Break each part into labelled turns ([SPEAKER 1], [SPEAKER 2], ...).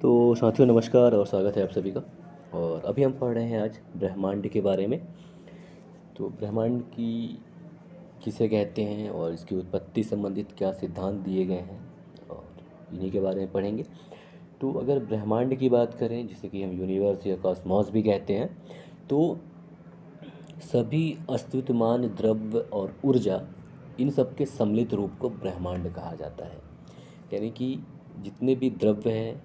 [SPEAKER 1] तो साथियों नमस्कार और स्वागत है आप सभी का। और अभी हम पढ़ रहे हैं आज ब्रह्मांड के बारे में। तो ब्रह्मांड की किसे कहते हैं और इसकी उत्पत्ति संबंधित क्या सिद्धांत दिए गए हैं और इन्हीं के बारे में पढ़ेंगे। तो अगर ब्रह्मांड की बात करें जिसे कि हम यूनिवर्स या कॉस्मॉस भी कहते हैं, तो सभी अस्तित्वमान द्रव्य और ऊर्जा इन सब के सम्मिलित रूप को ब्रह्मांड कहा जाता है। यानी कि जितने भी द्रव्य हैं,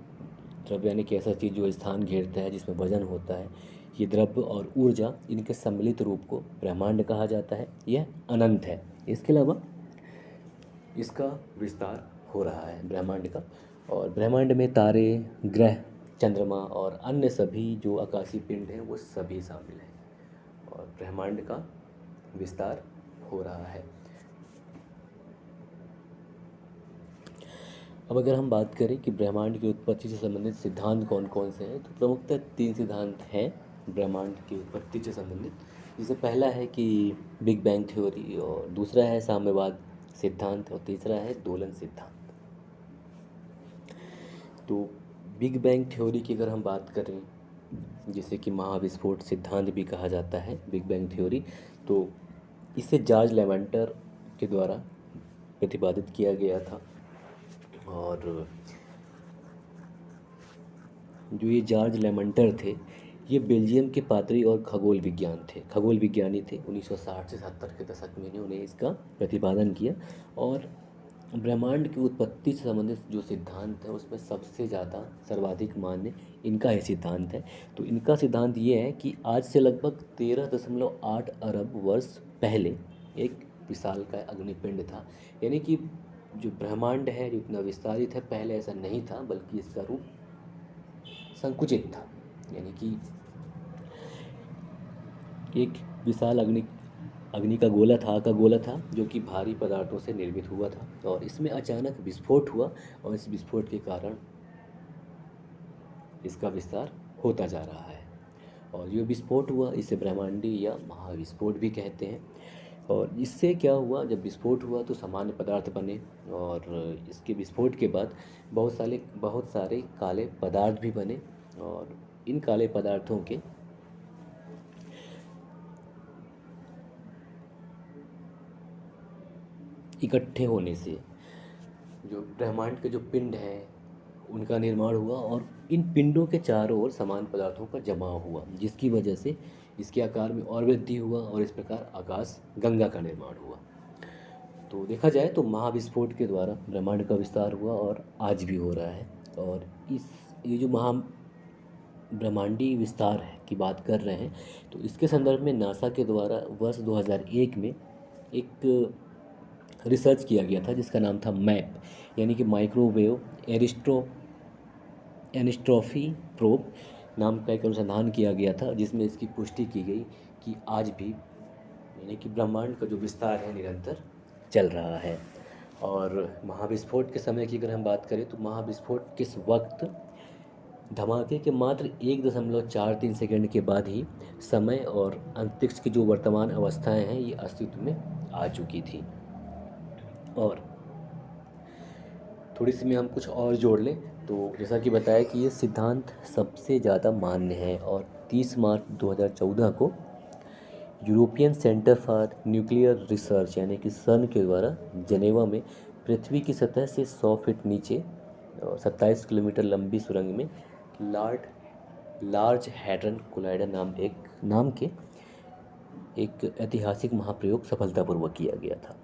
[SPEAKER 1] द्रव्य यानी कि ऐसा चीज़ जो स्थान घेरता है जिसमें वजन होता है, ये द्रव्य और ऊर्जा इनके सम्मिलित रूप को ब्रह्मांड कहा जाता है। यह अनंत है। इसके अलावा इसका विस्तार हो रहा है ब्रह्मांड का। और ब्रह्मांड में तारे, ग्रह, चंद्रमा और अन्य सभी जो आकाशीय पिंड हैं वो सभी शामिल हैं और ब्रह्मांड का विस्तार हो रहा है। अब अगर हम बात करें कि ब्रह्मांड की उत्पत्ति से संबंधित सिद्धांत कौन कौन से हैं, तो प्रमुखतः तीन सिद्धांत हैं ब्रह्मांड की उत्पत्ति से संबंधित। जिसे पहला है कि बिग बैंग थ्योरी, और दूसरा है साम्यवाद सिद्धांत, और तीसरा है दोलन सिद्धांत। तो बिग बैंग थ्योरी की अगर हम बात करें, जिसे कि महाविस्फोट सिद्धांत भी कहा जाता है, बिग बैंग थ्योरी, तो इसे जॉर्ज लेवेंटर के द्वारा प्रतिपादित किया गया था। और जो ये जॉर्ज लेमेंटर थे, ये बेल्जियम के पादरी और खगोल विज्ञानी थे। 1960 से 70 के दशक में इन्होंने इसका प्रतिपादन किया। और ब्रह्मांड की उत्पत्ति से संबंधित जो सिद्धांत है उसमें सबसे ज़्यादा सर्वाधिक मान्य इनका ही सिद्धांत है। तो इनका सिद्धांत ये है कि आज से लगभग 13.8 अरब वर्ष पहले एक विशालकाय अग्निपिंड था। यानी कि जो ब्रह्मांड है, जो इतना विस्तारित है, पहले ऐसा नहीं था, बल्कि इसका रूप संकुचित था। यानी कि एक विशाल अग्नि का गोला था जो कि भारी पदार्थों से निर्मित हुआ था, और इसमें अचानक विस्फोट हुआ, और इस विस्फोट के कारण इसका विस्तार होता जा रहा है। और जो विस्फोट हुआ इसे ब्रह्मांडी या महाविस्फोट भी कहते हैं। और इससे क्या हुआ, जब विस्फोट हुआ तो सामान्य पदार्थ बने, और इसके विस्फोट के बाद बहुत सारे काले पदार्थ भी बने। और इन काले पदार्थों के इकट्ठे होने से जो ब्रह्मांड के जो पिंड हैं उनका निर्माण हुआ, और इन पिंडों के चारों ओर समान पदार्थों का जमाव हुआ, जिसकी वजह से इसके आकार में और वृद्धि हुआ, और इस प्रकार आकाश गंगा का निर्माण हुआ। तो देखा जाए तो महाविस्फोट के द्वारा ब्रह्मांड का विस्तार हुआ, और आज भी हो रहा है। और ये जो ब्रह्मांडीय विस्तार है की बात कर रहे हैं, तो इसके संदर्भ में नासा के द्वारा वर्ष 2001 में एक रिसर्च किया गया था जिसका नाम था मैप, यानी कि माइक्रोवेव एनिस्ट्रॉफी प्रोब नाम का एक अनुसंधान किया गया था, जिसमें इसकी पुष्टि की गई कि आज भी यानी कि ब्रह्मांड का जो विस्तार है निरंतर चल रहा है। और महाविस्फोट के समय की अगर हम बात करें, तो महाविस्फोट किस वक्त धमाके के मात्र 1.43 सेकंड के बाद ही समय और अंतरिक्ष की जो वर्तमान अवस्थाएं हैं ये अस्तित्व में आ चुकी थी। और थोड़ी सी में हम कुछ और जोड़ लें तो जैसा कि बताया कि ये सिद्धांत सबसे ज़्यादा मान्य है, और 30 मार्च 2014 को European centre for nuclear research यानी कि सन के द्वारा जेनेवा में पृथ्वी की सतह से 100 फीट नीचे 27 किलोमीटर लंबी सुरंग में लार्ज हैड्रन कोलाइडर नाम के एक ऐतिहासिक महाप्रयोग सफलतापूर्वक किया गया था।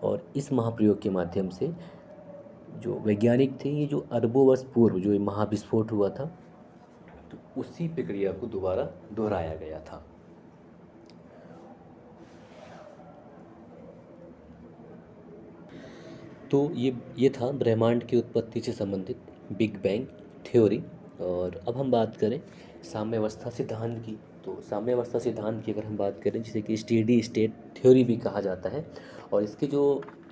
[SPEAKER 1] और इस महाप्रयोग के माध्यम से जो वैज्ञानिक थे, ये जो अरबों वर्ष पूर्व जो ये महाविस्फोट हुआ था, तो उसी प्रक्रिया को दोबारा दोहराया गया था। तो ये था ब्रह्मांड की उत्पत्ति से संबंधित बिग बैंग थ्योरी। और अब हम बात करें साम्यावस्था सिद्धांत की। तो साम्यावस्था सिद्धांत की अगर हम बात करें, जिसे कि स्टेडी स्टेट थ्योरी भी कहा जाता है, और इस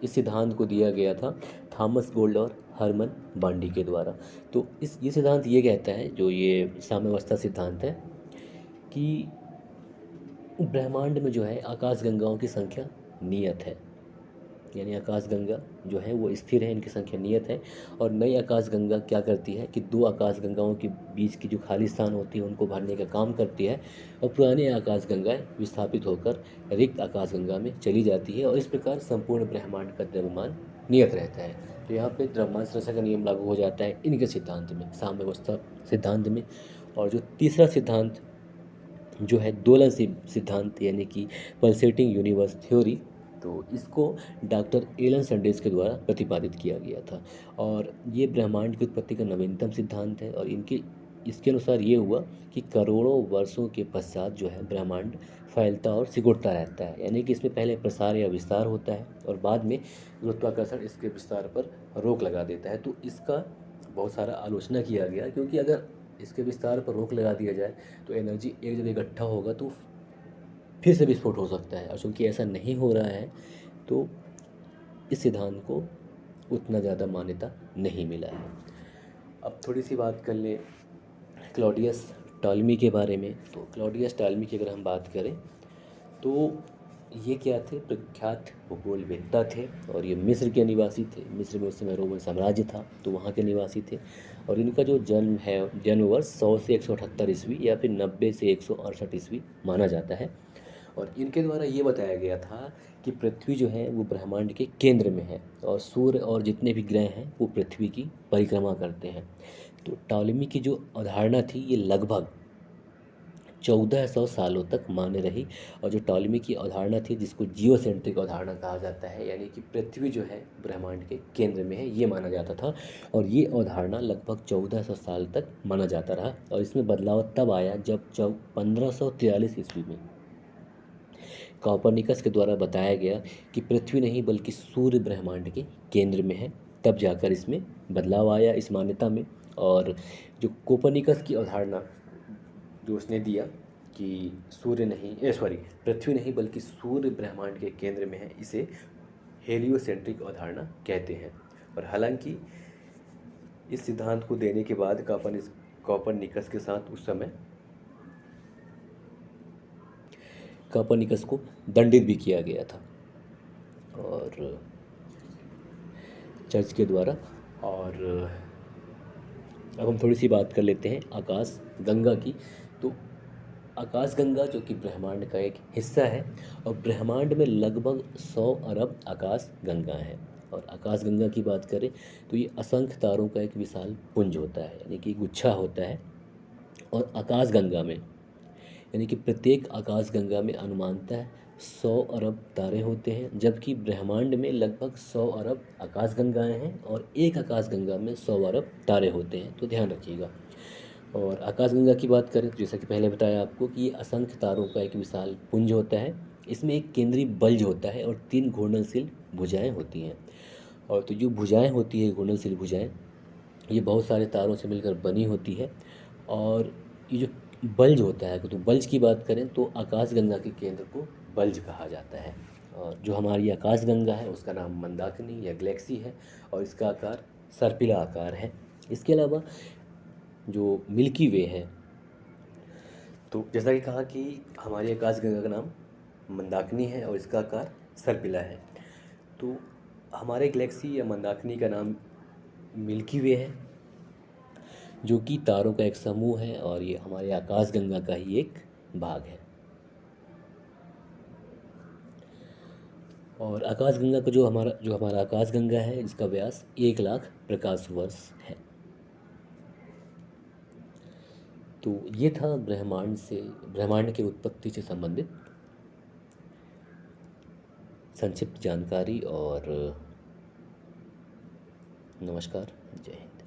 [SPEAKER 1] सिद्धांत को दिया गया था थॉमस गोल्ड और हरमन बांडी के द्वारा। तो ये सिद्धांत ये कहता है, जो ये साम्यावस्था सिद्धांत है, कि ब्रह्मांड में जो है आकाश गंगाओं की संख्या नियत है। यानी आकाशगंगा जो है वो स्थिर है, इनकी संख्या नियत है। और नई आकाशगंगा क्या करती है कि दो आकाशगंगाओं के बीच की जो खाली स्थान होती है उनको भरने का काम करती है, और पुरानी आकाशगंगाएं विस्थापित होकर रिक्त आकाशगंगा में चली जाती है, और इस प्रकार संपूर्ण ब्रह्मांड का द्रव्यमान नियत रहता है। तो यहाँ पे द्रव्यमान संरक्षण का नियम लागू हो जाता है इनके सिद्धांत में, साम्यावस्था सिद्धांत में। और जो तीसरा सिद्धांत जो है दोलन सिद्धांत यानी कि पल्सेटिंग यूनिवर्स थ्योरी, तो इसको डॉक्टर एलन सैंडर्स के द्वारा प्रतिपादित किया गया था। और ये ब्रह्मांड की उत्पत्ति का नवीनतम सिद्धांत है, और इसके अनुसार ये हुआ कि करोड़ों वर्षों के पश्चात जो है ब्रह्मांड फैलता और सिकुड़ता रहता है, यानी कि इसमें पहले प्रसार या विस्तार होता है और बाद में गुरुत्वाकर्षण इसके विस्तार पर रोक लगा देता है। तो इसका बहुत सारा आलोचना किया गया, क्योंकि अगर इसके विस्तार पर रोक लगा दिया जाए तो एनर्जी एक जगह इकट्ठा होगा तो फिर से विस्फोट हो सकता है, और चूँकि ऐसा नहीं हो रहा है तो इस सिद्धांत को उतना ज़्यादा मान्यता नहीं मिला है। अब थोड़ी सी बात कर लें क्लॉडियस टॉलमी के बारे में। तो क्लॉडियस टॉलमी की अगर हम बात करें तो ये क्या थे, प्रख्यात भूगोलवेत्ता थे, और ये मिस्र के निवासी थे। मिस्र में उस समय रोमन साम्राज्य था तो वहाँ के निवासी थे। और इनका जो जन्म है, जन्म वर्ष 100 से 178 ईस्वी या फिर 90 से 168 ईस्वी माना जाता है। और इनके द्वारा ये बताया गया था कि पृथ्वी जो है वो ब्रह्मांड के केंद्र में है, और सूर्य और जितने भी ग्रह हैं वो पृथ्वी की परिक्रमा करते हैं। तो टॉलेमी की जो अवधारणा थी ये लगभग 1400 सालों तक मान्य रही। और जो टॉलेमी की अवधारणा थी जिसको जियोसेंट्रिक अवधारणा कहा जाता है, यानी कि पृथ्वी जो है ब्रह्मांड के केंद्र में है, ये माना जाता था। और ये अवधारणा लगभग 1400 साल तक माना जाता रहा, और इसमें बदलाव तब आया जब 1543 ईस्वी में कॉपरनिकस के द्वारा बताया गया कि पृथ्वी नहीं बल्कि सूर्य ब्रह्मांड के केंद्र में है। तब जाकर इसमें बदलाव आया इस मान्यता में। और जो कोपरनिकस की अवधारणा जो उसने दिया कि सूर्य नहीं सॉरी पृथ्वी नहीं बल्कि सूर्य ब्रह्मांड के केंद्र में है, इसे हेलियोसेंट्रिक अवधारणा कहते हैं। और हालांकि इस सिद्धांत को देने के बाद कॉपरनिकस के साथ उस समय कॉपरनिकस को दंडित भी किया गया था और चर्च के द्वारा। और अब हम थोड़ी सी बात कर लेते हैं आकाश गंगा की। तो आकाश गंगा जो कि ब्रह्मांड का एक हिस्सा है, और ब्रह्मांड में लगभग 100 अरब आकाश गंगा हैं। और आकाश गंगा की बात करें तो ये असंख्य तारों का एक विशाल पुंज होता है, यानी कि गुच्छा होता है। और आकाश गंगा में यानी कि प्रत्येक आकाश गंगा में अनुमानतः 100 अरब तारे होते हैं, जबकि ब्रह्मांड में लगभग 100 अरब आकाश गंगाएँ हैं और एक आकाश गंगा में 100 अरब तारे होते हैं, तो ध्यान रखिएगा। और आकाशगंगा की बात करें तो जैसा कि पहले बताया आपको कि ये असंख्य तारों का एक विशाल पुंज होता है। इसमें एक केंद्रीय बल्ज होता है और 3 घूर्णनशील भुजाएं होती हैं। और तो जो भुजाएं होती है, घूर्णनशील भुजाएं, ये बहुत सारे तारों से मिलकर बनी होती है। और ये जो बल्ज होता है, तो बल्ज की बात करें तो आकाशगंगा के केंद्र को बल्ज कहा जाता है। और जो हमारी आकाशगंगा है उसका नाम मंदाकिनी या गैलेक्सी है, और इसका आकार सर्पिला आकार है। इसके अलावा जो मिल्की वे है, तो जैसा कि कहा कि हमारी आकाशगंगा का नाम मंदाकिनी है और इसका आकार सर्पिला है, तो हमारे गैलेक्सी या मंदाकिनी का नाम मिल्की वे है, जो कि तारों का एक समूह है, और ये हमारे आकाशगंगा का ही एक भाग है। और आकाशगंगा का जो हमारा आकाशगंगा है इसका व्यास 1 लाख प्रकाश वर्ष है। तो ये था ब्रह्मांड की उत्पत्ति से संबंधित संक्षिप्त जानकारी। और नमस्कार, जय हिंद।